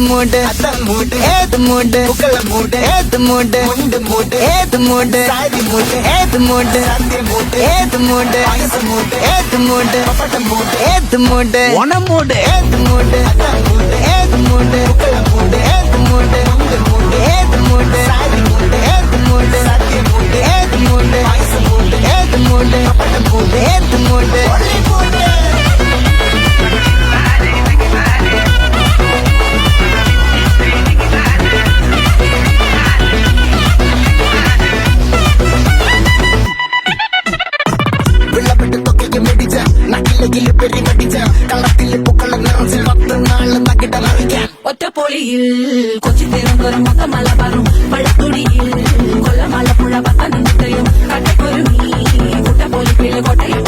மூடு ஏது மூடு புகழ மூடு ஏது மூடு முண்டு மூடு ஏது மூடு சாதி மூடு ஏது மூடு சந்தி மூடு ஏது மூடு ஐஸ் மூடு ஏது மூடு பப்பட்ட மூடு ஏது மூடு ஒன மூடு ஏது மூடு ஏது மூடு புகழ மூடு ஏது மூடு முண்டு மூடு ஏது மூடு சாதி மூடு ஏது மூடு சந்தி மூடு ஏது மூடு ஐஸ் மூடு ஏது மூடு பப்பட்ட மூடு ஏது மூடு ഒറ്റപ്പൊളിയിൽ കൊച്ചി തിരുവനന്തപുരം മൊത്തമല പറയും പഴത്തൊടിയിൽ കൊല്ലമല പുഴ പത്തനംതിട്ടയും കട്ടക്കൊരുമി കുട്ടപ്പൊലിപ്പിൽ കോട്ടയം